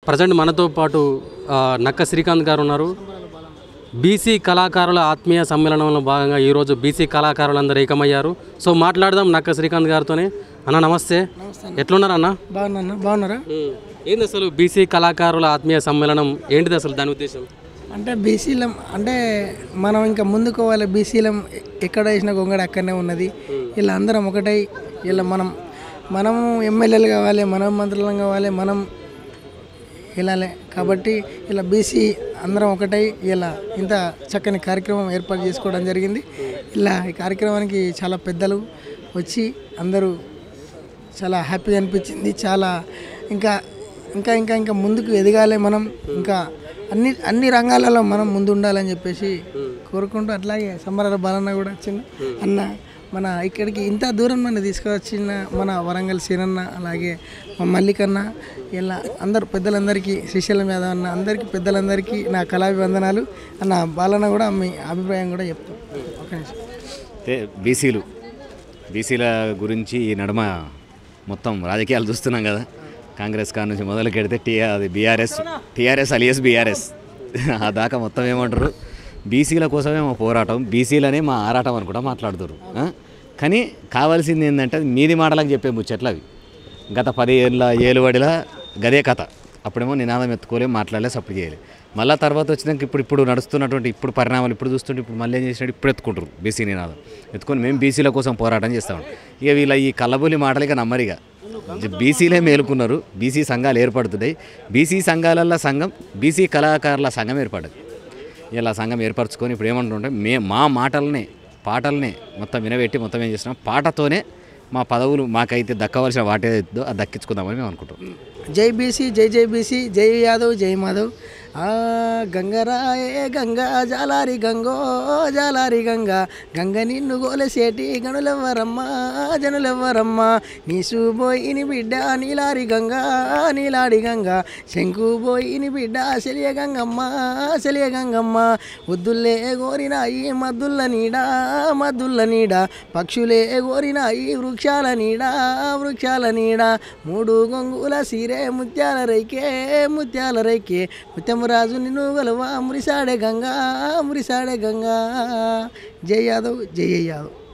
Present మనతో పాటు నక్క శ్రీకాంత్ గారు ఉన్నారు. బీసీ కళాకారుల ఆత్మీయ సమ్మేళనంలో భాగంగా ఈరోజు బీసీ కళాకారులందరూ ఏకమయ్యారు. సో మాట్లాడదాం నక్క శ్రీకాంత్ గారితోనే. అన్న నమస్తే, ఎట్లున్నారు అన్న? బాగున్నారా? ఏంది అసలు బీసీ కళాకారుల ఆత్మీయ సమ్మేళనం ఏంటిది అసలు, దాని ఉద్దేశం? అంటే బీసీలం అంటే మనం ఇంకా ముందుకోవాలి. బీసీలం ఎక్కడ వేసిన గొంగడ అక్కడనే ఉన్నది. ఇలా అందరం ఒకటై ఇలా మనం ఎమ్మెల్యేలు కావాలి, మనం మంత్రులం కావాలి, మనం ఇలాలే కాబట్టి ఇలా బీసీ అందరం ఒకటై ఇలా ఇంత చక్కని కార్యక్రమం ఏర్పాటు చేసుకోవడం జరిగింది. ఇలా ఈ కార్యక్రమానికి చాలా పెద్దలు వచ్చి అందరూ చాలా హ్యాపీగా అనిపించింది. చాలా ఇంకా ఇంకా ఇంకా ఇంకా ముందుకు ఎదగాలి మనం, ఇంకా అన్ని రంగాలలో మనం ముందు ఉండాలని చెప్పేసి కోరుకుంటూ, అట్లాగే సంబరాల బాలన్న కూడా వచ్చింది. అన్న మన ఇక్కడికి ఇంత దూరం మన తీసుకువచ్చిన మన వరంగల్ సీనన్న, అలాగే మా మల్లికన్న, ఇలా అందరు పెద్దలందరికీ, శ్రీశైలం యాదవ్ అన్న, అందరికీ పెద్దలందరికీ నా కళాభివందనాలు. అన్న బాలన్న కూడా మీ అభిప్రాయం కూడా చెప్తాం. ఒక నిమిషం. బీసీల గురించి ఈ నడుమ మొత్తం రాజకీయాలు చూస్తున్నాం కదా. కాంగ్రెస్ కాడ నుంచి మొదలు పెడితే అది టీఆర్ఎస్ అలియస్ బీఆర్ఎస్ ఆ దాకా మొత్తం ఏమంటారు, బీసీల కోసమే మా పోరాటం, బీసీలనే మా ఆరాటం అని కూడా మాట్లాడుతారు. కానీ కావాల్సింది ఏంటంటే మీది మాటలకు చెప్పే ముచ్చట్లు అవి. గత 10 ఏళ్ళ ఏలుబడిలా గదే కథ. అప్పుడేమో నినాదం ఎత్తుకోలేము, మాట్లాడలే, సపోర్ట్ చేయలేదు. మళ్ళీ తర్వాత వచ్చినాక ఇప్పుడు నడుస్తున్నటువంటి పరిణామాలు చూస్తుంటే ఇప్పుడు మళ్ళీ ఏం చేసినట్టు ఇప్పుడు ఎత్తుకుంటారు బీసీ నినాదం ఎత్తుకొని మేము బీసీల కోసం పోరాటం చేస్తాం. ఇక వీళ్ళ ఈ కల్లబొలి మాటలు ఇక నమ్మరిగా. బీసీలే మేలుకున్నారు, బీసీ సంఘాలు ఏర్పడుతున్నాయి. బీసీ సంఘాలల్లో సంఘం, బీసీ కళాకారుల సంఘం ఏర్పడదు. ఇలా సంఘం ఏర్పరచుకొని ఇప్పుడు ఏమంటుంటే మా పాటలనే మొత్తం వినబెట్టి మొత్తం ఏం చేస్తున్నాం, పాటతోనే మా పదవులు మాకైతే దక్కవలసిన వాటేదో అది దక్కించుకుందామని మేము అనుకుంటాం. జై బీసీ, జై బీసీ, జై యాదవ్, జై మాధవ్. గంగరాయే గంగా జాలారి గంగో జాలారి గంగా, గంగ నిన్ను గోలసేటి గనులెవ్వరమ్మా జనులెవ్వరమ్మా, నీసుబోయిని బిడ్డ నీలారి గంగా నీలాడి గంగా, శంకుబోయిని బిడ్డ సెలియ గంగమ్మ, ఉద్దుల్లే గోరినాయి మద్దుల్ల నీడ, పక్షులే గోరినాయి వృక్షాల నీడ, 3 గొంగుల సీరే ముత్యాల రైకే ముత్యమరాజు నిన్ను గలవా మురిసాడే గంగా, జై యాదవ్, జై యాదవ్.